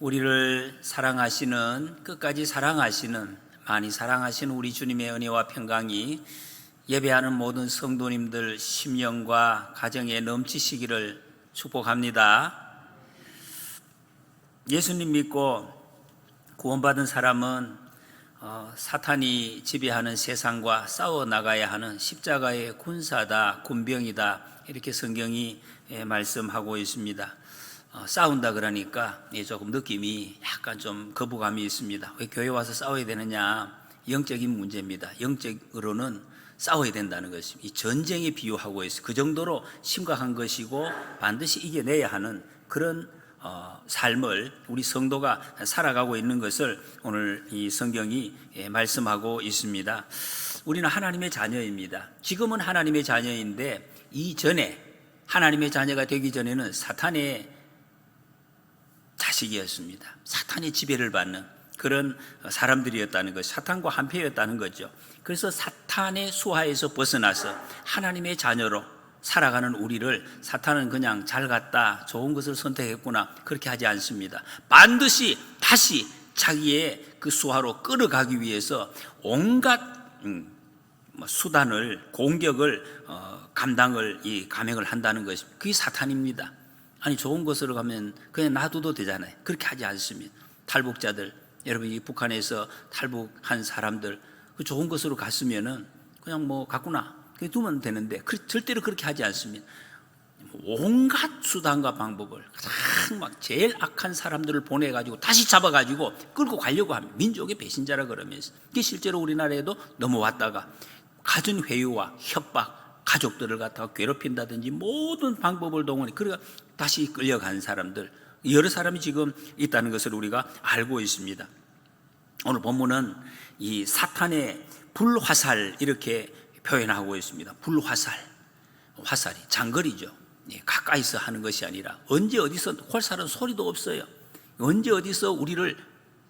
우리를 사랑하시는, 끝까지 사랑하시는, 많이 사랑하시는 우리 주님의 은혜와 평강이 예배하는 모든 성도님들 심령과 가정에 넘치시기를 축복합니다. 예수님 믿고 구원받은 사람은 사탄이 지배하는 세상과 싸워 나가야 하는 십자가의 군사다, 군병이다, 이렇게 성경이 말씀하고 있습니다. 싸운다 그러니까 조금 느낌이 약간 좀 거부감이 있습니다. 왜 교회 와서 싸워야 되느냐? 영적인 문제입니다. 영적으로는 싸워야 된다는 것입니다. 이 전쟁에 비유하고 있어요. 그 정도로 심각한 것이고 반드시 이겨내야 하는 그런 삶을 우리 성도가 살아가고 있는 것을 오늘 이 성경이 말씀하고 있습니다. 우리는 하나님의 자녀입니다. 지금은 하나님의 자녀인데 이전에 하나님의 자녀가 되기 전에는 사탄의 자식이었습니다. 사탄의 지배를 받는 그런 사람들이었다는 것, 사탄과 한패였다는 거죠. 그래서 사탄의 수하에서 벗어나서 하나님의 자녀로 살아가는 우리를 사탄은 그냥 잘 갔다, 좋은 것을 선택했구나, 그렇게 하지 않습니다. 반드시 다시 자기의 그 수하로 끌어가기 위해서 온갖 수단을, 공격을 감행을 한다는 것입니다. 그게 사탄입니다. 아니, 좋은 곳으로 가면 그냥 놔둬도 되잖아요. 그렇게 하지 않습니다. 탈북자들, 여러분 이 북한에서 탈북한 사람들, 그 좋은 곳으로 갔으면은 그냥 뭐 갔구나, 그냥 두면 되는데 절대로 그렇게 하지 않습니다. 온갖 수단과 방법을 가장 막 제일 악한 사람들을 보내가지고 다시 잡아가지고 끌고 가려고 합니다. 민족의 배신자라 그러면서. 그게 실제로 우리나라에도 넘어왔다가 가진 회유와 협박, 가족들을 갖다가 괴롭힌다든지 모든 방법을 동원해 그러니까 다시 끌려간 사람들, 여러 사람이 지금 있다는 것을 우리가 알고 있습니다. 오늘 본문은 이 사탄의 불화살 이렇게 표현하고 있습니다. 불화살, 화살이 장거리죠. 가까이서 하는 것이 아니라 언제 어디서, 활살은 소리도 없어요. 언제 어디서 우리를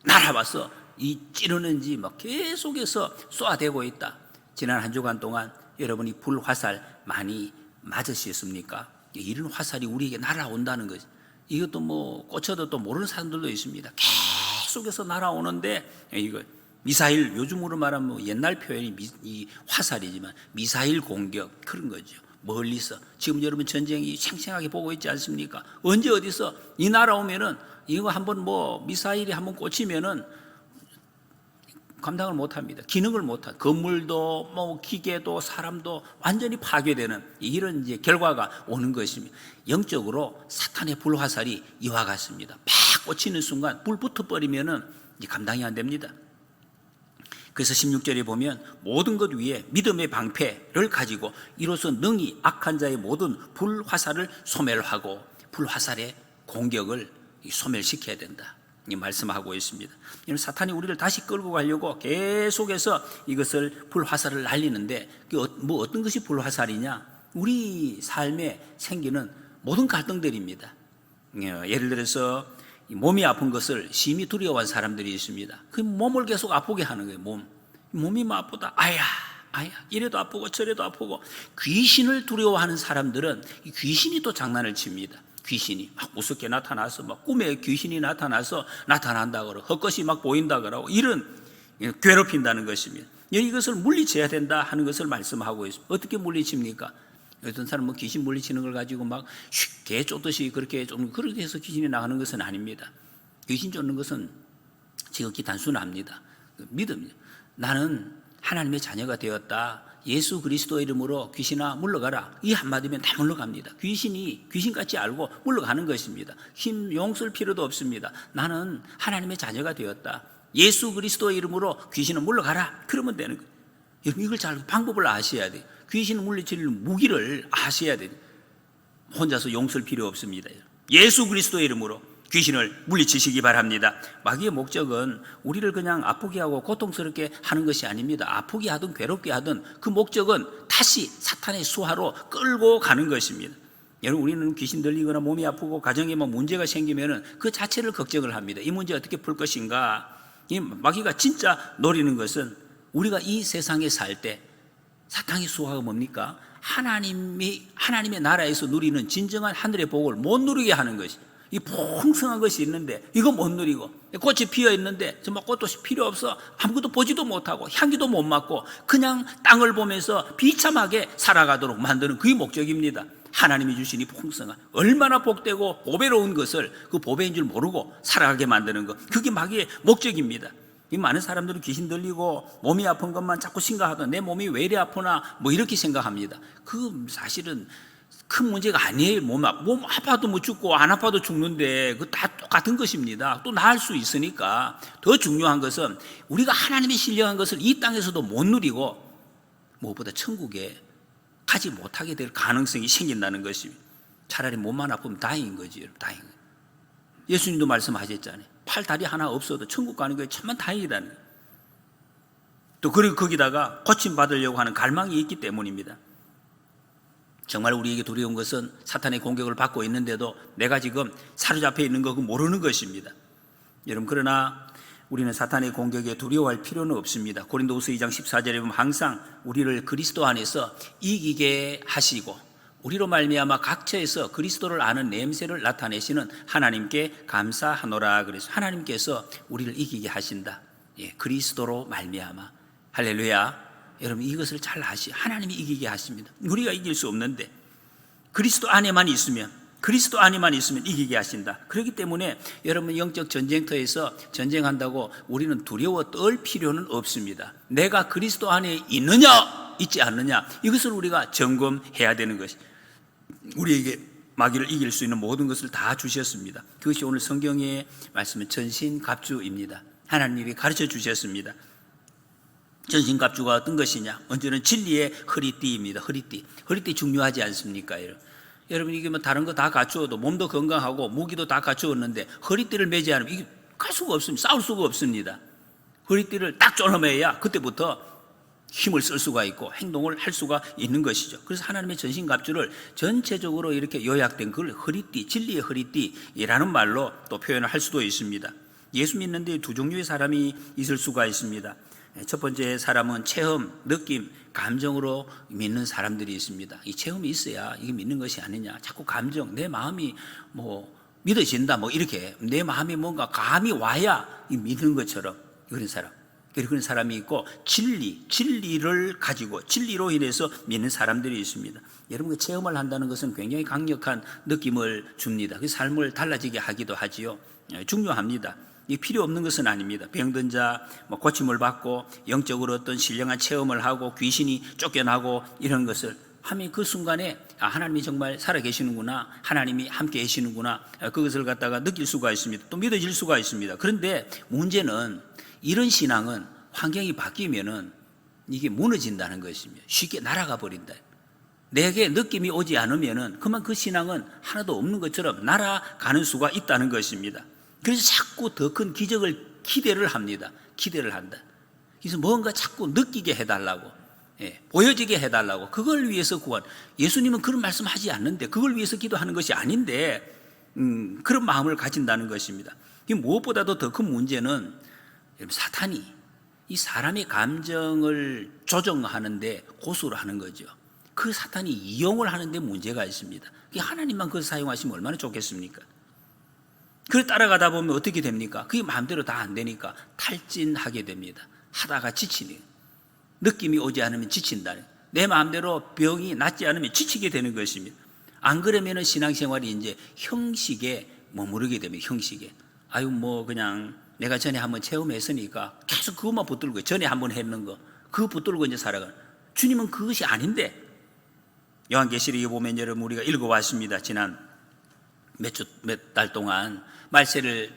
날아와서 이 찌르는지 막 계속해서 쏘아대고 있다. 지난 한 주간 동안 여러분이 불화살 많이 맞으셨습니까? 이런 화살이 우리에게 날아온다는 거죠. 이것도 뭐 꽂혀도 또 모르는 사람들도 있습니다. 계속해서 날아오는데, 이거 미사일, 요즘으로 말하면 옛날 표현이 이 화살이지만 미사일 공격, 그런 거죠. 멀리서. 지금 여러분 전쟁이 생생하게 보고 있지 않습니까? 언제 어디서 이 날아오면은 이거 한번 뭐 미사일이 한번 꽂히면은 감당을 못합니다. 기능을 못한 건물도 뭐 기계도 사람도 완전히 파괴되는 이런 이제 결과가 오는 것입니다. 영적으로 사탄의 불화살이 이와 같습니다. 팍 꽂히는 순간 불 붙어버리면은 이제 감당이 안 됩니다. 그래서 16절에 보면 모든 것 위에 믿음의 방패를 가지고 이로써 능히 악한 자의 모든 불화살을 소멸하고 불화살의 공격을 소멸시켜야 된다, 이 말씀하고 있습니다. 사탄이 우리를 다시 끌고 가려고 계속해서 이것을 불화살을 날리는데, 뭐 어떤 것이 불화살이냐? 우리 삶에 생기는 모든 갈등들입니다. 예를 들어서 몸이 아픈 것을 심히 두려워한 사람들이 있습니다. 그 몸을 계속 아프게 하는 거예요. 몸이 뭐 아프다, 아야 이래도 아프고 저래도 아프고. 귀신을 두려워하는 사람들은 이 귀신이 또 장난을 칩니다. 귀신이 막 무섭게 나타나서, 막 꿈에 귀신이 나타난다 그러고 헛것이 막 보인다 그러고, 이런 괴롭힌다는 것입니다. 이것을 물리쳐야 된다 하는 것을 말씀하고 있습니다. 어떻게 물리칩니까? 어떤 사람은 귀신 물리치는 걸 가지고 막 개 쫓듯이 그렇게 해서 귀신이 나가는 것은 아닙니다. 귀신 쫓는 것은 지극히 단순합니다. 믿음이죠. 나는 하나님의 자녀가 되었다, 예수 그리스도의 이름으로 귀신아 물러가라, 이 한마디면 다 물러갑니다. 귀신이 귀신같이 알고 물러가는 것입니다. 힘 용쓸 필요도 없습니다. 나는 하나님의 자녀가 되었다, 예수 그리스도의 이름으로 귀신은 물러가라, 그러면 되는 거예요. 여러분 이걸 잘 방법을 아셔야 돼요. 귀신을 물리칠 무기를 아셔야 돼요. 혼자서 용쓸 필요 없습니다. 예수 그리스도의 이름으로 귀신을 물리치시기 바랍니다. 마귀의 목적은 우리를 그냥 아프게 하고 고통스럽게 하는 것이 아닙니다. 아프게 하든 괴롭게 하든 그 목적은 다시 사탄의 수하로 끌고 가는 것입니다. 여러분 우리는 귀신 들리거나 몸이 아프고 가정에 뭐 문제가 생기면은 그 자체를 걱정을 합니다. 이 문제 어떻게 풀 것인가? 이 마귀가 진짜 노리는 것은 우리가 이 세상에 살 때 사탄의 수하가 뭡니까? 하나님의 나라에서 누리는 진정한 하늘의 복을 못 누리게 하는 것이. 이 풍성한 것이 있는데 이거 못 누리고, 꽃이 피어 있는데 정말 꽃도 필요 없어, 아무것도 보지도 못하고 향기도 못 맡고 그냥 땅을 보면서 비참하게 살아가도록 만드는 그게 목적입니다. 하나님이 주신 이 풍성한, 얼마나 복되고 보배로운 것을 그 보배인 줄 모르고 살아가게 만드는 것, 그게 마귀의 목적입니다. 이 많은 사람들은 귀신 들리고 몸이 아픈 것만 자꾸 생각하던, 내 몸이 왜 이리 아프나 뭐 이렇게 생각합니다. 그 사실은 큰 문제가 아니에요. 몸 아파도 뭐 죽고 안 아파도 죽는데 그 다 똑같은 것입니다. 또 나을 수 있으니까. 더 중요한 것은 우리가 하나님의 신령한 것을 이 땅에서도 못 누리고 무엇보다 천국에 가지 못하게 될 가능성이 생긴다는 것입니다. 차라리 몸만 아프면 다행인 거지, 여러분. 다행. 예수님도 말씀하셨잖아요. 팔 다리 하나 없어도 천국 가는 게 참만 다행이라는 거예요. 또 그리고 거기다가 고침 받으려고 하는 갈망이 있기 때문입니다. 정말 우리에게 두려운 것은 사탄의 공격을 받고 있는데도 내가 지금 사로잡혀 있는 거 모르는 것입니다. 여러분, 그러나 우리는 사탄의 공격에 두려워할 필요는 없습니다. 고린도후서 2장 14절에 보면 항상 우리를 그리스도 안에서 이기게 하시고 우리로 말미암아 각처에서 그리스도를 아는 냄새를 나타내시는 하나님께 감사하노라. 그래서 하나님께서 우리를 이기게 하신다. 예, 그리스도로 말미암아. 할렐루야. 여러분, 이것을 잘 하나님이 이기게 하십니다. 우리가 이길 수 없는데 그리스도 안에만 있으면 이기게 하신다. 그렇기 때문에 여러분, 영적 전쟁터에서 전쟁한다고 우리는 두려워 떨 필요는 없습니다. 내가 그리스도 안에 있느냐 있지 않느냐, 이것을 우리가 점검해야 되는 것이, 우리에게 마귀를 이길 수 있는 모든 것을 다 주셨습니다. 그것이 오늘 성경의 말씀은 전신갑주입니다. 하나님이 가르쳐 주셨습니다. 전신갑주가 어떤 것이냐? 먼저는 진리의 허리띠입니다. 허리띠 중요하지 않습니까? 여러분, 이게 뭐 다른 거 다 갖추어도 몸도 건강하고 무기도 다 갖추었는데 허리띠를 매지 않으면 이게 갈 수가 없습니다. 싸울 수가 없습니다. 허리띠를 딱 쪼너매야 그때부터 힘을 쓸 수가 있고 행동을 할 수가 있는 것이죠. 그래서 하나님의 전신갑주를 전체적으로 이렇게 요약된 그걸 허리띠, 진리의 허리띠라는 말로 또 표현을 할 수도 있습니다. 예수 믿는데 두 종류의 사람이 있을 수가 있습니다. 첫 번째 사람은 체험, 느낌, 감정으로 믿는 사람들이 있습니다. 이 체험이 있어야 이게 믿는 것이 아니냐. 자꾸 감정, 내 마음이 뭐 믿어진다, 뭐 이렇게 내 마음이 뭔가 감이 와야 믿는 것처럼, 그런 사람. 그런 사람이 있고, 진리를 가지고 진리로 인해서 믿는 사람들이 있습니다. 여러분, 그 체험을 한다는 것은 굉장히 강력한 느낌을 줍니다. 그 삶을 달라지게 하기도 하지요. 중요합니다. 이 필요 없는 것은 아닙니다. 병든 자 고침을 받고 영적으로 어떤 신령한 체험을 하고 귀신이 쫓겨나고 이런 것을 하면 그 순간에 하나님이 정말 살아계시는구나, 하나님이 함께 계시는구나, 그것을 갖다가 느낄 수가 있습니다. 또 믿어질 수가 있습니다. 그런데 문제는 이런 신앙은 환경이 바뀌면은 이게 무너진다는 것입니다. 쉽게 날아가 버린다. 내게 느낌이 오지 않으면은 그만 그 신앙은 하나도 없는 것처럼 날아가는 수가 있다는 것입니다. 그래서 자꾸 더 큰 기적을 기대를 합니다. 기대를 한다. 그래서 뭔가 자꾸 느끼게 해달라고, 보여지게 해달라고, 그걸 위해서 구한. 예수님은 그런 말씀하지 않는데, 그걸 위해서 기도하는 것이 아닌데 그런 마음을 가진다는 것입니다. 무엇보다도 더 큰 문제는 사탄이 이 사람의 감정을 조정하는데 고수를 하는 거죠. 그 사탄이 이용을 하는데 문제가 있습니다. 하나님만 그걸 사용하시면 얼마나 좋겠습니까? 그걸 따라가다 보면 어떻게 됩니까? 그게 마음대로 다 안 되니까 탈진하게 됩니다. 하다가 지치는, 느낌이 오지 않으면 지친다는, 내 마음대로 병이 낫지 않으면 지치게 되는 것입니다. 안 그러면 신앙생활이 이제 형식에 머무르게 됩니다. 형식에. 뭐 그냥 내가 전에 한번 체험했으니까 계속 그것만 붙들고, 전에 한번 했는 거 그거 붙들고 이제 살아가는. 주님은 그것이 아닌데, 요한계시록에 보면 여러분 우리가 읽어왔습니다. 지난 몇 달 동안 말세의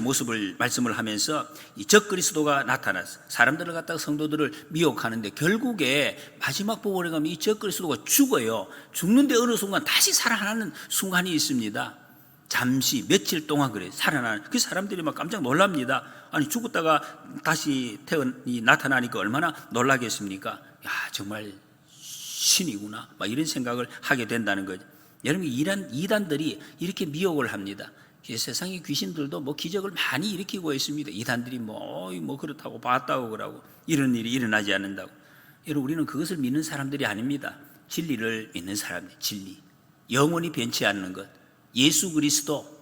모습을 말씀을 하면서 이 적그리스도가 나타나서 사람들을 갖다가, 성도들을 미혹하는데, 결국에 마지막 부분에 가면 이 적그리스도가 죽어요. 죽는데 어느 순간 다시 살아나는 순간이 있습니다. 잠시 며칠 동안 그래 살아나는. 그 사람들이 막 깜짝 놀랍니다. 아니, 죽었다가 다시 나타나니까 얼마나 놀라겠습니까? 야, 정말 신이구나, 막 이런 생각을 하게 된다는 거죠. 여러분, 이단들이 이렇게 미혹을 합니다. 세상의 귀신들도 기적을 많이 일으키고 있습니다. 이단들이 뭐 그렇다고 봤다고 그러고 이런 일이 일어나지 않는다고. 여러분, 우리는 그것을 믿는 사람들이 아닙니다. 진리를 믿는 사람들, 진리, 영원히 변치 않는 것, 예수 그리스도,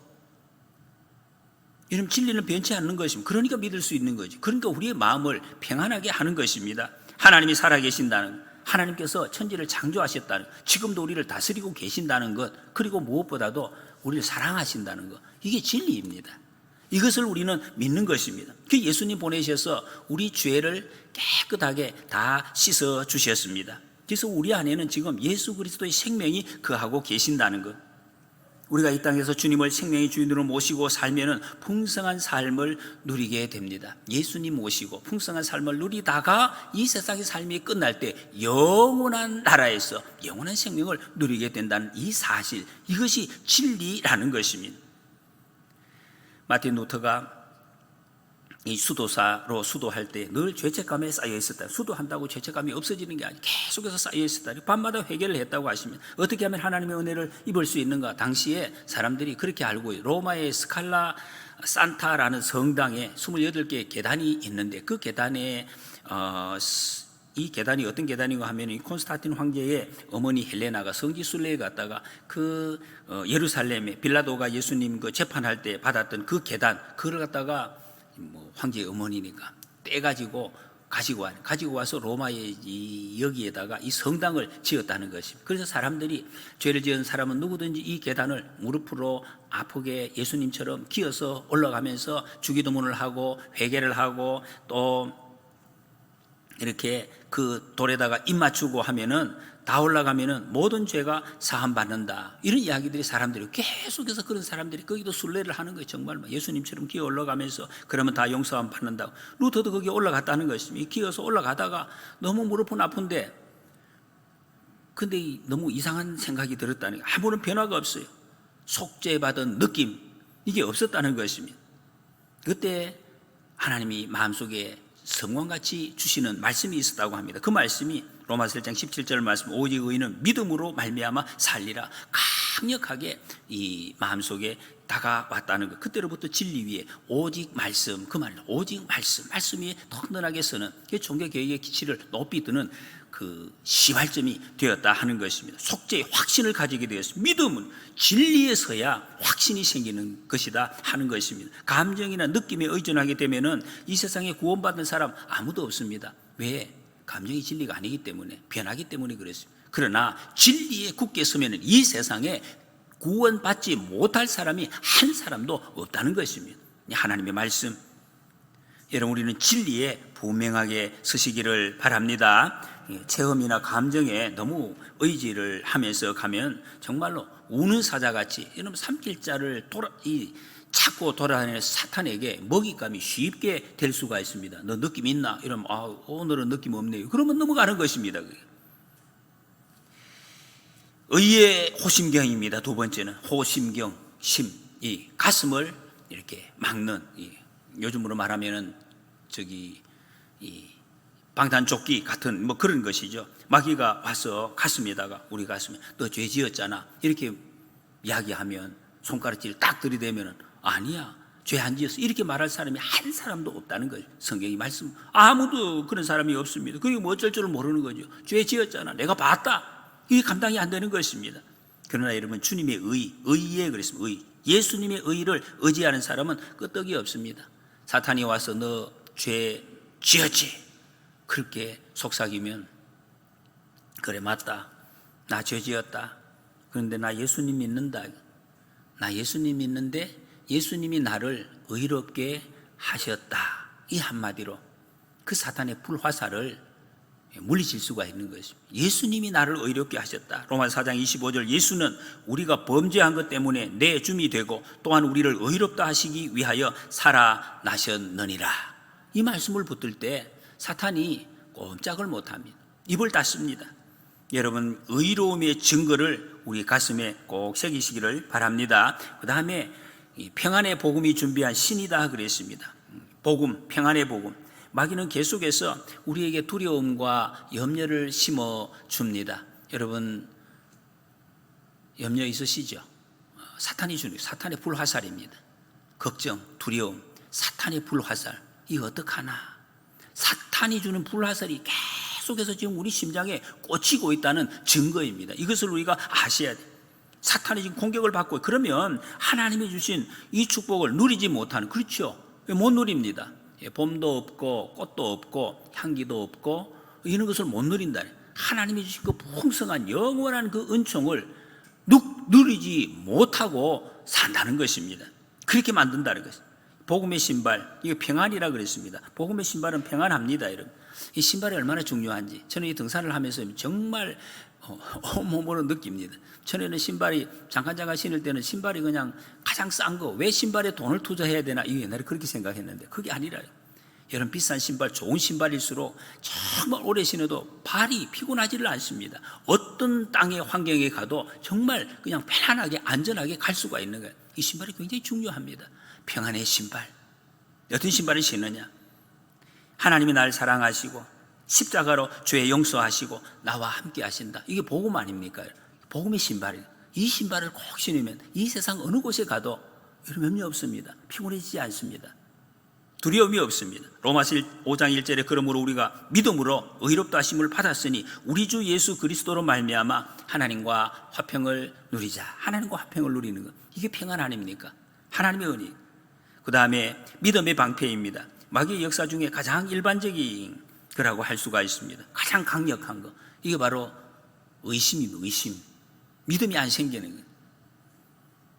이런 진리는 변치 않는 것입니다. 그러니까 믿을 수 있는 거죠. 그러니까 우리의 마음을 평안하게 하는 것입니다. 하나님이 살아계신다는 것, 하나님께서 천지를 창조하셨다는 것, 지금도 우리를 다스리고 계신다는 것, 그리고 무엇보다도 우리를 사랑하신다는 것, 이게 진리입니다. 이것을 우리는 믿는 것입니다. 그 예수님 보내셔서 우리 죄를 깨끗하게 다 씻어 주셨습니다. 그래서 우리 안에는 지금 예수 그리스도의 생명이 거하고 계신다는 것, 우리가 이 땅에서 주님을 생명의 주인으로 모시고 살면은 풍성한 삶을 누리게 됩니다. 예수님 모시고 풍성한 삶을 누리다가 이 세상의 삶이 끝날 때 영원한 나라에서 영원한 생명을 누리게 된다는 이 사실, 이것이 진리라는 것입니다. 마틴 루터가 이 수도사로 수도할 때 늘 죄책감에 쌓여 있었다. 수도한다고 죄책감이 없어지는 게 아니고 계속해서 쌓여 있었다. 밤마다 회개를 했다고 하시면 어떻게 하면 하나님의 은혜를 입을 수 있는가? 당시에 사람들이 그렇게 알고 있어요. 로마의 스칼라 산타라는 성당에 28개의 계단이 있는데 그 계단에 이 계단이 어떤 계단인가 하면 이 콘스탄틴 황제의 어머니 헬레나가 성지 순례에 갔다가 그 예루살렘에 빌라도가 예수님 그 재판할 때 받았던 그 계단, 그걸 갖다가 황제의 어머니니까 떼가지고 가지고 와서 로마의 여기에다가 이 성당을 지었다는 것입니다. 그래서 사람들이 죄를 지은 사람은 누구든지 이 계단을 무릎으로 아프게 예수님처럼 기어서 올라가면서 주기도문을 하고 회개를 하고 또 이렇게 그 돌에다가 입 맞추고 하면은 다 올라가면은 모든 죄가 사함받는다. 이런 이야기들이 사람들이 계속해서 그런 사람들이 거기도 순례를 하는 거예요. 정말 예수님처럼 기어 올라가면서 그러면 다 용서함 받는다고. 루터도 거기에 올라갔다는 것입니다. 기어서 올라가다가 너무 무릎은 아픈데 근데 너무 이상한 생각이 들었다는 거예요. 아무런 변화가 없어요. 속죄받은 느낌, 이게 없었다는 것입니다. 그때 하나님이 마음속에 성광같이 주시는 말씀이 있었다고 합니다. 그 말씀이 로마서 1장 17절 말씀, 오직 의인은 믿음으로 말미암아 살리라, 강력하게 이 마음속에 다가왔다는 것. 그때로부터 진리 위에 오직 말씀, 그 말, 오직 말씀 위에 든든하게 서는 종교개혁의 기치를 높이 드는 그 시발점이 되었다 하는 것입니다. 속죄의 확신을 가지게 되었습니다. 믿음은 진리에 서야 확신이 생기는 것이다 하는 것입니다. 감정이나 느낌에 의존하게 되면은 이 세상에 구원받는 사람 아무도 없습니다. 왜? 감정이 진리가 아니기 때문에, 변하기 때문에 그렇습니다. 그러나 진리에 굳게 서면은 이 세상에 구원받지 못할 사람이 한 사람도 없다는 것입니다. 하나님의 말씀, 여러분, 우리는 진리에 분명하게 서시기를 바랍니다. 체험이나 감정에 너무 의지를 하면서 가면 정말로 우는 사자같이, 여러분, 산길자를 찾고 돌아다니는 사탄에게 먹잇감이 쉽게 될 수가 있습니다. 너 느낌 있나? 이러면 오늘은 느낌 없네요. 그러면 넘어가는 것입니다. 의의 호심경입니다. 두 번째는 호심경, 이 가슴을 이렇게 막는, 요즘으로 말하면은 이 방탄조끼 같은 그런 것이죠. 마귀가 와서 가슴에다가, 우리 가슴에 너 죄 지었잖아 이렇게 이야기하면, 손가락질을 딱 들이대면은 아니야, 죄 안 지었어 이렇게 말할 사람이 한 사람도 없다는 거죠. 성경이 말씀, 아무도 그런 사람이 없습니다. 그게 뭐 어쩔 줄을 모르는 거죠. 죄 지었잖아, 내가 봤다, 이게 감당이 안 되는 것입니다. 그러나 여러분, 주님의 의에 그랬습니다. 예수님의 의를 의지하는 사람은 끄떡이 없습니다. 사탄이 와서 너 죄 지었지 그렇게 속삭이면, 그래 맞다, 나 죄 지었다, 그런데 나 예수님 믿는다, 나 예수님 믿는데 예수님이 나를 의롭게 하셨다, 이 한마디로 그 사탄의 불화살을 물리칠 수가 있는 것입니다. 예수님이 나를 의롭게 하셨다. 로마서 4장 25절, 예수는 우리가 범죄한 것 때문에 내 줌이 되고 또한 우리를 의롭다 하시기 위하여 살아나셨느니라. 이 말씀을 붙들 때 사탄이 꼼짝을 못합니다. 입을 닫습니다. 여러분, 의로움의 증거를 우리 가슴에 꼭 새기시기를 바랍니다. 그 다음에 평안의 복음이 준비한 신이다 그랬습니다. 복음, 평안의 복음. 마귀는 계속해서 우리에게 두려움과 염려를 심어줍니다. 여러분, 염려 있으시죠? 사탄이 주는, 사탄의 불화살입니다. 걱정, 두려움, 사탄의 불화살, 이거 어떡하나? 사탄이 주는 불화살이 계속해서 지금 우리 심장에 꽂히고 있다는 증거입니다. 이것을 우리가 아셔야 돼요. 사탄이 지금 공격을 받고, 그러면 하나님이 주신 이 축복을 누리지 못하는, 그렇죠, 못 누립니다. 봄도 없고 꽃도 없고 향기도 없고 이런 것을 못 누린다. 하나님이 주신 그 풍성한 영원한 그 은총을 누리지 못하고 산다는 것입니다. 그렇게 만든다는 것입니다. 복음의 신발, 이거 평안이라 그랬습니다. 복음의 신발은 평안합니다. 여러분, 이 신발이 얼마나 중요한지 저는 이 등산을 하면서 정말 온몸으로 느낍니다. 전에는 신발이 잠깐 신을 때는 신발이 그냥 가장 싼 거, 왜 신발에 돈을 투자해야 되나, 이 옛날에 그렇게 생각했는데 그게 아니라요. 여러분, 비싼 신발, 좋은 신발일수록 정말 오래 신어도 발이 피곤하지를 않습니다. 어떤 땅의 환경에 가도 정말 그냥 편안하게 안전하게 갈 수가 있는 거예요. 이 신발이 굉장히 중요합니다. 평안의 신발. 어떤 신발을 신느냐? 하나님이 나를 사랑하시고 십자가로 죄 용서하시고 나와 함께 하신다. 이게 복음 아닙니까? 복음의 신발이에요. 이 신발을 꼭 신으면 이 세상 어느 곳에 가도 염려 없습니다. 피곤해지지 않습니다. 두려움이 없습니다. 로마서 5장 1절에 그러므로 우리가 믿음으로 의롭다 하심을 받았으니 우리 주 예수 그리스도로 말미암아 하나님과 화평을 누리자. 하나님과 화평을 누리는 것, 이게 평안 아닙니까? 하나님의 은혜. 그 다음에 믿음의 방패입니다. 마귀의 역사 중에 가장 일반적인 거라고 할 수가 있습니다. 가장 강력한 거, 이게 바로 의심입니다. 의심. 믿음이 안 생기는 거예요.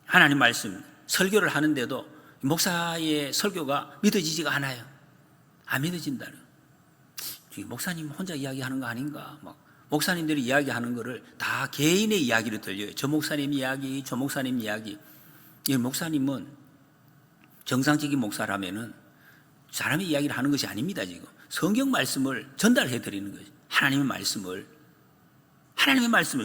하나님 말씀 설교를 하는데도 목사의 설교가 믿어지지가 않아요. 안 믿어진다는 거예요. 목사님 혼자 이야기하는 거 아닌가? 목사님들이 이야기하는 거를 다 개인의 이야기로 들려요. 저 목사님 이야기, 저 목사님 이야기. 이 목사님은 정상적인 목사라면은 사람의 이야기를 하는 것이 아닙니다. 지금 성경 말씀을 전달해 드리는 거죠. 하나님의 말씀을.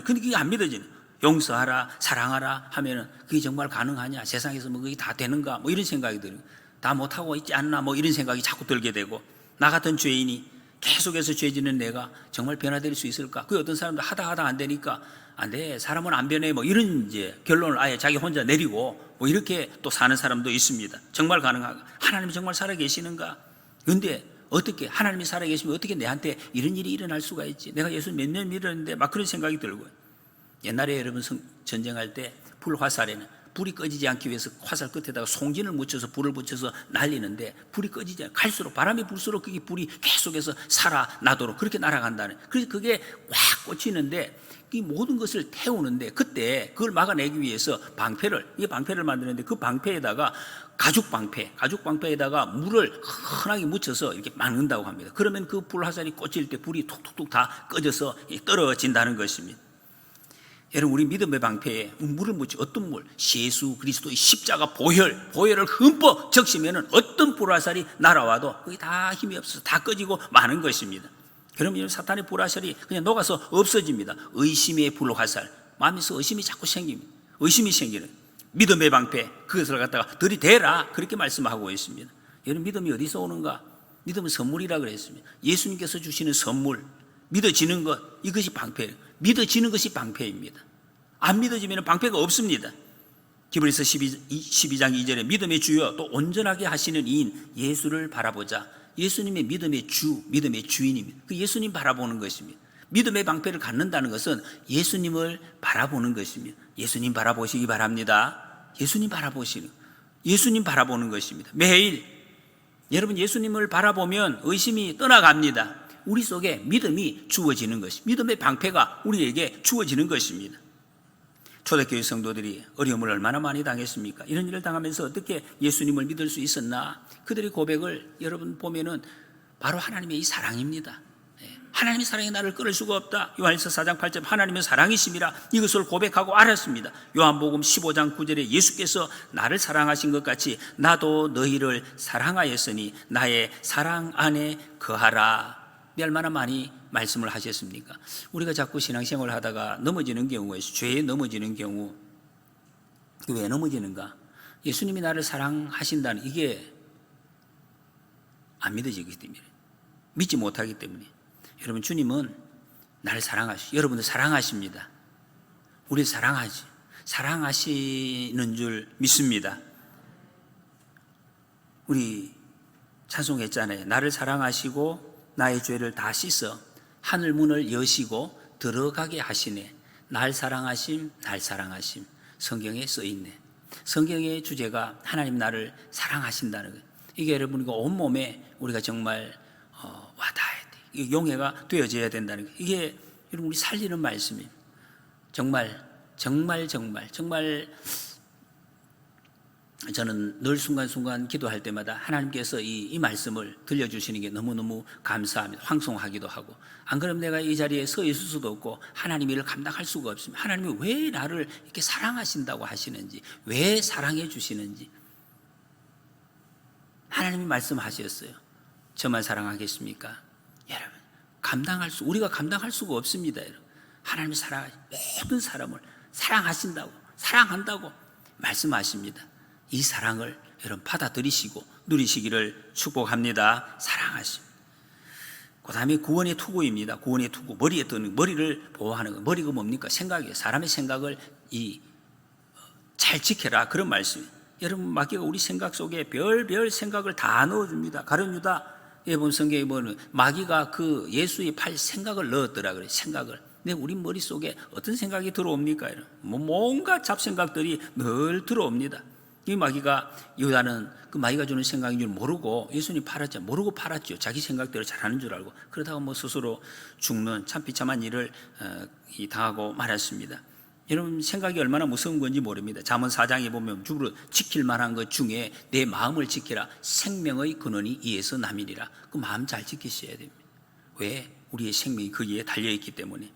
근데 그게 안 믿어지는. 용서하라, 사랑하라 하면은 그게 정말 가능하냐? 세상에서 그게 다 되는가? 이런 생각이 들어요. 다 못하고 있지 않나? 이런 생각이 자꾸 들게 되고, 나 같은 죄인이 계속해서 죄 짓는 내가 정말 변화될 수 있을까? 그 어떤 사람도 하다 안 되니까 안 돼, 사람은 안 변해, 이런 이제 결론을 아예 자기 혼자 내리고 이렇게 또 사는 사람도 있습니다. 정말 가능한가? 하나님이 정말 살아계시는가? 근데 어떻게 하나님이 살아계시면 어떻게 내한테 이런 일이 일어날 수가 있지? 내가 예수 몇 년 믿었는데 그런 생각이 들고요. 옛날에 여러분 전쟁할 때 불화살에는 불이 꺼지지 않기 위해서 화살 끝에다가 송진을 묻혀서 불을 붙여서 날리는데 불이 꺼지지 않아요. 갈수록 바람이 불수록 그게 불이 계속해서 살아나도록 그렇게 날아간다는. 그래서 그게 확 꽂히는데 이 모든 것을 태우는데, 그때 그걸 막아내기 위해서 방패를 만드는데 그 방패에다가 가죽 방패에다가 물을 흔하게 묻혀서 이렇게 막는다고 합니다. 그러면 그 불화살이 꽂힐 때 불이 톡톡톡 다 꺼져서 떨어진다는 것입니다. 여러분, 우리 믿음의 방패에 물을 묻지, 어떤 물? 예수 그리스도의 십자가 보혈을 흠뻑 적시면은 어떤 불화살이 날아와도 그게 다 힘이 없어서 다 꺼지고 마는 것입니다. 그러면 사탄의 불화살이 그냥 녹아서 없어집니다. 의심의 불화살, 마음에서 의심이 자꾸 생깁니다. 의심이 생기는 믿음의 방패, 그것을 갖다가 들이대라, 그렇게 말씀하고 있습니다. 여러분, 믿음이 어디서 오는가? 믿음은 선물이라 그랬습니다. 예수님께서 주시는 선물, 믿어지는 것, 이것이 방패예요. 믿어지는 것이 방패입니다. 안 믿어지면 방패가 없습니다. 히브리서 12장 2절에 믿음의 주여 또 온전하게 하시는 이인 예수를 바라보자. 예수님의 믿음의 주인입니다. 그 예수님 바라보는 것입니다. 믿음의 방패를 갖는다는 것은 예수님을 바라보는 것입니다. 예수님 바라보시기 바랍니다. 예수님 바라보는 것입니다. 매일 여러분, 예수님을 바라보면 의심이 떠나갑니다. 우리 속에 믿음이 주어지는 것입니다. 믿음의 방패가 우리에게 주어지는 것입니다. 초대교회 성도들이 어려움을 얼마나 많이 당했습니까? 이런 일을 당하면서 어떻게 예수님을 믿을 수 있었나? 그들의 고백을 여러분 보면은 바로 하나님의 이 사랑입니다. 하나님의 사랑이 나를 끊을 수가 없다. 요한일서 4장 8절 하나님의 사랑이심이라 이것을 고백하고 알았습니다. 요한복음 15장 9절에 예수께서 나를 사랑하신 것 같이 나도 너희를 사랑하였으니 나의 사랑 안에 거하라. 얼마나 많이 말씀을 하셨습니까? 우리가 자꾸 신앙생활을 하다가 넘어지는 경우에, 죄에 넘어지는 경우, 왜 넘어지는가? 예수님이 나를 사랑하신다는 이게 안 믿어지기 때문에, 믿지 못하기 때문에. 여러분, 주님은 나를 여러분들 사랑하십니다. 우리 사랑하시는 줄 믿습니다. 우리 찬송했잖아요. 나를 사랑하시고 나의 죄를 다 씻어 하늘 문을 여시고 들어가게 하시네. 날 사랑하심 성경에 써 있네. 성경의 주제가 하나님 나를 사랑하신다는 거예요. 이게 여러분 온몸에 우리가 정말 와닿아야 돼. 이게 용해가 되어져야 된다는 거예요. 이게 여러분 우리 살리는 말씀이에요. 정말 저는 늘 순간순간 기도할 때마다 하나님께서 이 말씀을 들려주시는 게 너무너무 감사합니다. 황송하기도 하고, 안 그러면 내가 이 자리에 서 있을 수도 없고 하나님 일을 감당할 수가 없습니다. 하나님이 왜 나를 이렇게 사랑하신다고 하시는지, 왜 사랑해 주시는지 하나님이 말씀하셨어요. 저만 사랑하겠습니까? 여러분, 우리가 감당할 수가 없습니다. 여러분. 하나님이 모든 사람을 사랑한다고 말씀하십니다. 이 사랑을 여러분 받아들이시고 누리시기를 축복합니다. 사랑하십니다. 그 다음에 구원의 투구입니다. 구원의 투구. 머리에 드는, 머리를 보호하는 거. 머리가 뭡니까? 생각이에요. 사람의 생각을 잘 지켜라. 그런 말씀이에요. 여러분, 마귀가 우리 생각 속에 별별 생각을 다 넣어줍니다. 가룟 유다에 본 성경에 보면 마귀가 그 예수의 팔 생각을 넣었더라 그래요. 생각을. 근데 우리 머릿속에 어떤 생각이 들어옵니까? 뭔가 잡생각들이 늘 들어옵니다. 이 유다는 그 마귀가 주는 생각인 줄 모르고 예수님 모르고 팔았죠. 자기 생각대로 잘하는 줄 알고. 그러다가 스스로 죽는 참 비참한 일을 당하고 말았습니다. 여러분, 생각이 얼마나 무서운 건지 모릅니다. 잠언 4장에 보면 주로 지킬 만한 것 중에 내 마음을 지키라. 생명의 근원이 이에서 남이니라. 그 마음 잘 지키셔야 됩니다. 왜? 우리의 생명이 거기에 달려있기 때문에.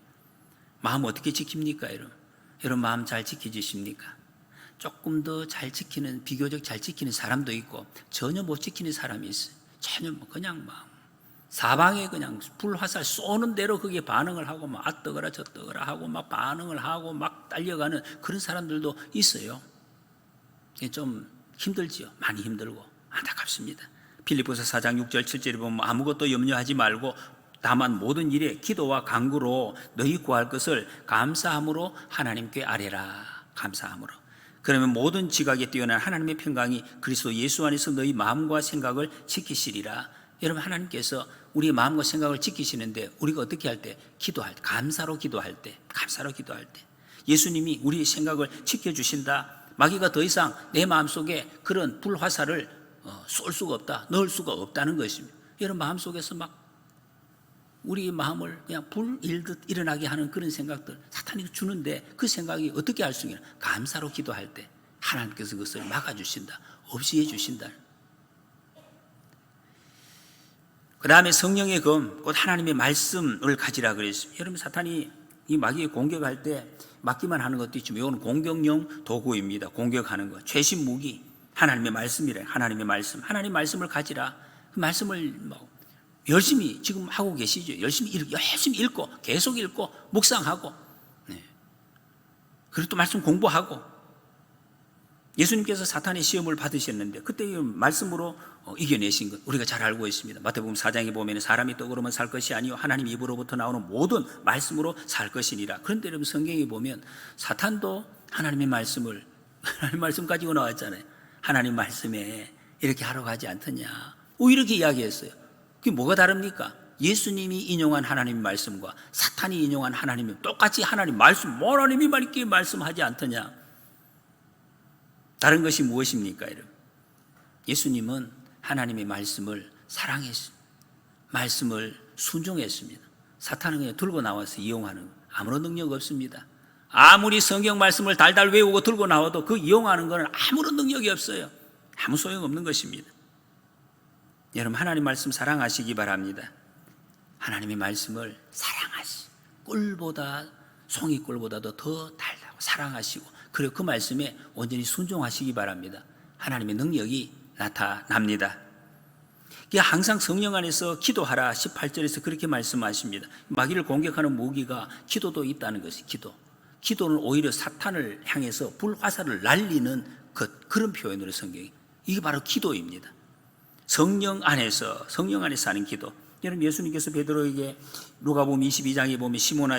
마음 어떻게 지킵니까, 여러분? 여러분, 마음 잘 지켜지십니까? 조금 더 비교적 잘 지키는 사람도 있고 전혀 못 지키는 사람이 있어요. 전혀 그냥 사방에 그냥 불화살 쏘는 대로 그게 반응을 하고 뜨거라 저 뜨거라 하고 반응을 하고 달려가는 그런 사람들도 있어요. 좀 힘들지요. 많이 힘들고 안타깝습니다. 빌립보서 4장 6절 7절에 보면 아무것도 염려하지 말고 다만 모든 일에 기도와 간구로 너희 구할 것을 감사함으로 하나님께 아뢰라. 감사함으로. 그러면 모든 지각에 뛰어난 하나님의 평강이 그리스도 예수 안에서 너희 마음과 생각을 지키시리라. 여러분, 하나님께서 우리의 마음과 생각을 지키시는데 우리가 어떻게 할 때? 기도할 때, 감사로 기도할 때 예수님이 우리의 생각을 지켜주신다. 마귀가 더 이상 내 마음속에 그런 불화살을 쏠 수가 없다, 넣을 수가 없다는 것입니다. 여러분, 마음속에서 우리 마음을 그냥 불 일듯 일어나게 하는 그런 생각들 사탄이 주는데 그 생각이 어떻게 할 수 있냐? 감사로 기도할 때 하나님께서 그것을 막아주신다, 없이 해주신다. 그 다음에 성령의 검, 곧 하나님의 말씀을 가지라 그랬습니다. 여러분, 사탄이 이 마귀에 공격할 때 막기만 하는 것도 있지만 이거는 공격용 도구입니다. 공격하는 것, 최신 무기 하나님의 말씀이래. 하나님의 말씀을 가지라. 그 말씀을 열심히 지금 하고 계시죠. 열심히 읽고 계속 읽고 묵상하고, 그리고 또 말씀 공부하고. 예수님께서 사탄의 시험을 받으셨는데 그때 이 말씀으로 이겨내신 것 우리가 잘 알고 있습니다. 마태복음 4장에 보면 사람이 떡으로만 살 것이 아니요 하나님 입으로부터 나오는 모든 말씀으로 살 것이니라. 그런데 여러분, 성경에 보면 사탄도 하나님 말씀 가지고 나왔잖아요. 하나님 말씀에 이렇게 하러 가지 않더냐, 이렇게 이야기했어요. 그게 뭐가 다릅니까? 예수님이 인용한 하나님 말씀과 사탄이 인용한 하나님이 똑같이 하나님 말씀, 하나님이 이렇게 말씀하지 않더냐. 다른 것이 무엇입니까? 여러분, 예수님은 하나님의 말씀을 사랑했습니다. 말씀을 순종했습니다. 사탄은 그냥 들고 나와서 이용하는 아무런 능력 없습니다. 아무리 성경 말씀을 달달 외우고 들고 나와도 그 이용하는 것은 아무런 능력이 없어요. 아무 소용없는 것입니다. 여러분, 하나님 말씀 사랑하시기 바랍니다. 하나님의 말씀을 송이꿀보다도 더 달다고 사랑하시고, 그리고 그 말씀에 온전히 순종하시기 바랍니다. 하나님의 능력이 나타납니다. 항상 성령 안에서 기도하라 18절에서 그렇게 말씀하십니다. 마귀를 공격하는 무기가 기도도 있다는 것이 기도는 오히려 사탄을 향해서 불화살을 날리는 그런 표현으로 성경이, 이게 바로 기도입니다. 성령 안에서 하는 기도. 여러분, 예수님께서 베드로에게 누가복음 22장에 보면 시몬아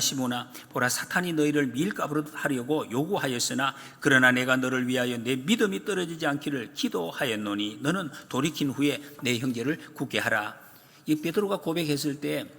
보라, 사탄이 너희를 밀가부로 하려고 요구하였으나 그러나 내가 너를 위하여 내 믿음이 떨어지지 않기를 기도하였노니 너는 돌이킨 후에 내 형제를 굳게 하라. 이 베드로가 고백했을 때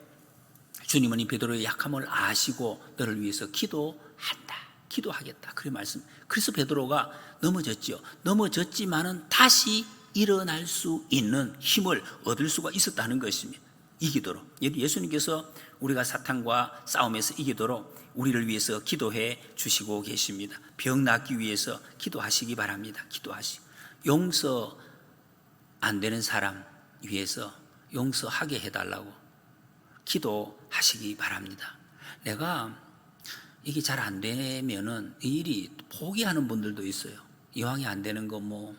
주님은 이 베드로의 약함을 아시고 너를 위해서 기도한다. 기도하겠다. 그런 말씀. 그래서 베드로가 넘어졌죠. 넘어졌지만은 다시 일어날 수 있는 힘을 얻을 수가 있었다는 것입니다. 이기도록. 예수님께서 우리가 사탄과 싸움에서 이기도록 우리를 위해서 기도해 주시고 계십니다. 병 낫기 위해서 기도하시기 바랍니다. 기도하시고 용서 안 되는 사람 위해서 용서하게 해달라고 기도하시기 바랍니다. 내가 이게 잘 안 되면은 이 일이 포기하는 분들도 있어요. 이왕이 안 되는 거 뭐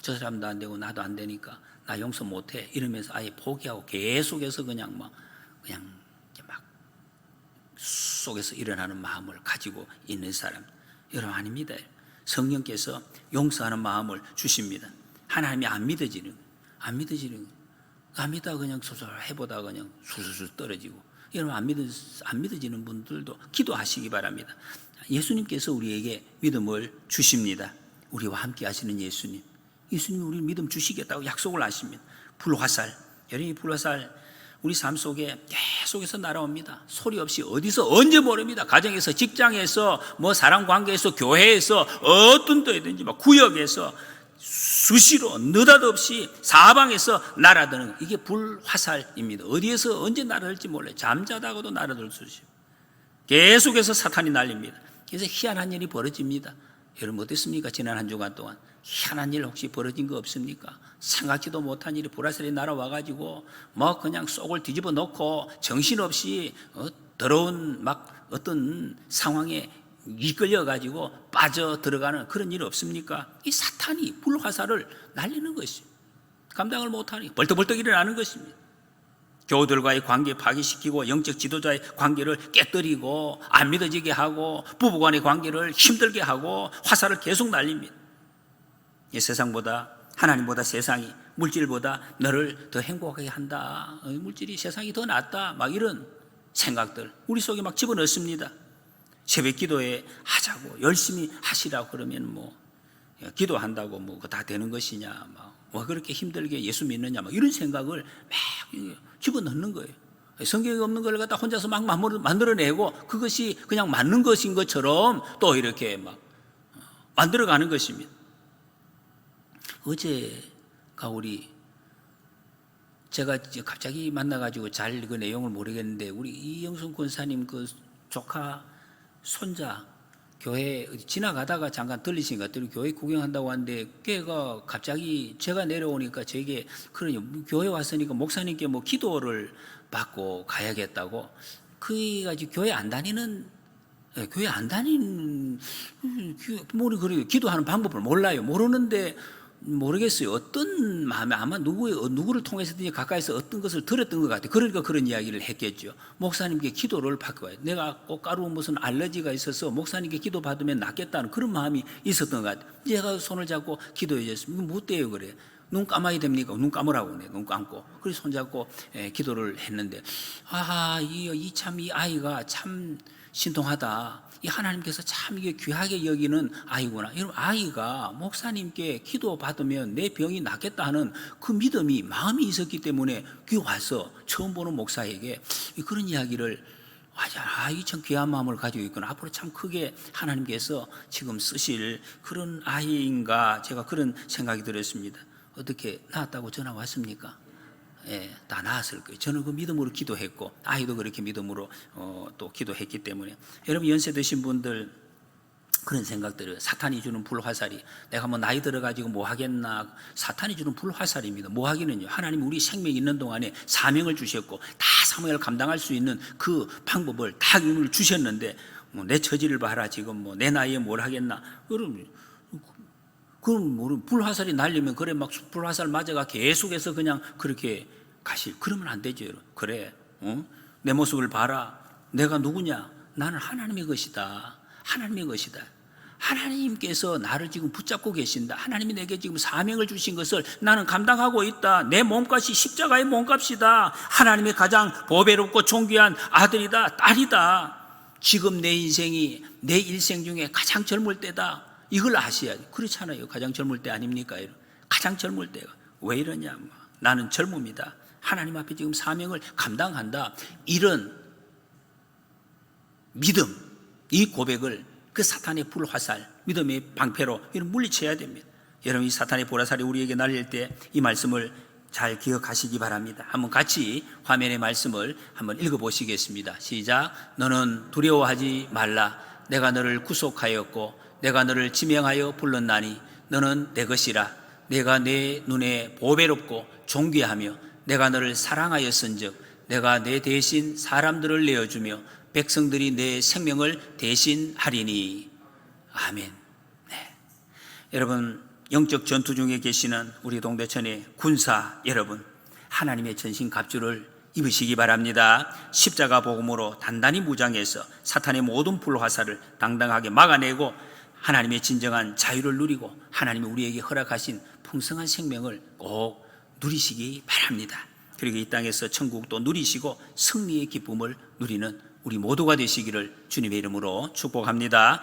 저 사람도 안 되고 나도 안 되니까 나 용서 못해 이러면서 아예 포기하고 계속해서 그냥 막 속에서 일어나는 마음을 가지고 있는 사람, 여러분 아닙니다. 성령께서 용서하는 마음을 주십니다. 하나님이 안 믿어지는 안 믿다 그냥 소설 해보다 그냥 술술 떨어지고, 여러분 안 믿어지는 분들도 기도하시기 바랍니다. 예수님께서 우리에게 믿음을 주십니다. 우리와 함께 하시는 예수님이 우리 믿음 주시겠다고 약속을 하십니다. 불화살, 여러분이 불화살 우리 삶 속에 계속해서 날아옵니다. 소리 없이 어디서 언제 모릅니다. 가정에서, 직장에서, 뭐 사람 관계에서, 교회에서, 어떤 데든지 막 구역에서 수시로 느닷없이 사방에서 날아드는 이게 불화살입니다. 어디에서 언제 날아들지 몰라요. 잠자다가도 날아들 수 있어요. 계속해서 사탄이 날립니다. 그래서 희한한 일이 벌어집니다. 여러분 어땠습니까? 지난 한 주간 동안 희한한 일 혹시 벌어진 거 없습니까? 생각지도 못한 일이 불화살이 날아와가지고 뭐 그냥 속을 뒤집어 놓고 정신없이 더러운 막 어떤 상황에 이끌려가지고 빠져 들어가는 그런 일 없습니까? 이 사탄이 불화살을 날리는 것입니다. 감당을 못하니 벌떡벌떡 일어나는 것입니다. 교우들과의 관계 파괴시키고 영적 지도자의 관계를 깨뜨리고 안 믿어지게 하고 부부간의 관계를 힘들게 하고 화살을 계속 날립니다. 이 세상보다, 하나님보다 세상이, 물질보다 너를 더 행복하게 한다, 물질이 세상이 더 낫다, 막 이런 생각들 우리 속에 막 집어넣습니다. 새벽 기도에 하자고 열심히 하시라고 그러면 뭐 기도한다고 뭐 다 되는 것이냐, 뭐 그렇게 힘들게 예수 믿느냐, 막 이런 생각을 막 집어넣는 거예요. 성경에 없는 걸 갖다 혼자서 막 만들어내고 그것이 그냥 맞는 것인 것처럼 또 이렇게 막 만들어가는 것입니다. 어제가 제가 갑자기 만나가지고 잘 그 내용을 모르겠는데 우리 이영순 권사님 그 조카 손자 교회 지나가다가 잠깐 들리신 것 같아요. 교회 구경한다고 하는데 걔가 갑자기 제가 내려오니까 제게 그러니 교회 왔으니까 목사님께 뭐 기도를 받고 가야겠다고. 그가 교회 안 다니는 그래요. 기도하는 방법을 몰라요. 모르겠어요. 어떤 마음에 아마 누구를 통해서든지 가까이서 어떤 것을 들었던 것 같아요. 그러니까 그런 이야기를 했겠죠. 목사님께 기도를 받고 와요. 내가 꽃가루 무슨 알러지가 있어서 목사님께 기도 받으면 낫겠다는 그런 마음이 있었던 것 같아요. 제가 손을 잡고 기도해 줬습니다. 뭐 어때요 그래? 눈 감아야 됩니까? 눈 감으라고 그래. 눈 감고. 그래서 손잡고 기도를 했는데 이 아이가 참 신통하다. 이 하나님께서 참 이게 귀하게 여기는 아이구나. 여러분 아이가 목사님께 기도 받으면 내 병이 낫겠다 하는 그 믿음이 마음이 있었기 때문에 귀 와서 처음 보는 목사에게 그런 이야기를 이 참 귀한 마음을 가지고 있구나. 앞으로 참 크게 하나님께서 지금 쓰실 그런 아이인가 제가 그런 생각이 들었습니다. 어떻게 나았다고 전화 왔습니까? 다 나았을 거예요. 저는 그 믿음으로 기도했고 아이도 그렇게 믿음으로 또 기도했기 때문에 여러분 연세 드신 분들 그런 생각들을 사탄이 주는 불화살이 내가 뭐 나이 들어가지고 뭐 하겠나 사탄이 주는 불화살입니다. 뭐 하기는요. 하나님이 우리 생명이 있는 동안에 사명을 주셨고 다 사명을 감당할 수 있는 그 방법을 다 주셨는데 뭐 내 처지를 봐라 지금 뭐 내 나이에 뭘 하겠나 그럼 불화살이 날리면 그래 막 불화살 맞아가 계속해서 그냥 그렇게 그러면 안 되죠. 그래 내 모습을 봐라. 내가 누구냐? 나는 하나님의 것이다. 하나님의 것이다. 하나님께서 나를 지금 붙잡고 계신다. 하나님이 내게 지금 사명을 주신 것을 나는 감당하고 있다. 내 몸값이 십자가의 몸값이다. 하나님의 가장 보배롭고 존귀한 아들이다, 딸이다. 지금 내 인생이 내 일생 중에 가장 젊을 때다. 이걸 아셔야지. 그렇잖아요. 가장 젊을 때 아닙니까? 가장 젊을 때가 왜 이러냐? 나는 젊음이다. 하나님 앞에 지금 사명을 감당한다. 이런 믿음, 이 고백을 그 사탄의 불화살, 믿음의 방패로 이런 물리쳐야 됩니다. 여러분, 이 사탄의 불화살이 우리에게 날릴 때 이 말씀을 잘 기억하시기 바랍니다. 한번 같이 화면의 말씀을 한번 읽어보시겠습니다. 시작. 너는 두려워하지 말라. 내가 너를 구속하였고 내가 너를 지명하여 불렀나니 너는 내 것이라. 내가 내 눈에 보배롭고 존귀하며 내가 너를 사랑하였은즉 내가 내 대신 사람들을 내어주며 백성들이 내 생명을 대신하리니. 아멘. 네. 여러분, 영적 전투 중에 계시는 우리 동대천의 군사 여러분, 하나님의 전신갑주를 입으시기 바랍니다. 십자가 복음으로 단단히 무장해서 사탄의 모든 불화살을 당당하게 막아내고 하나님의 진정한 자유를 누리고 하나님이 우리에게 허락하신 풍성한 생명을 꼭 누리시기 바랍니다. 그리고 이 땅에서 천국도 누리시고 승리의 기쁨을 누리는 우리 모두가 되시기를 주님의 이름으로 축복합니다.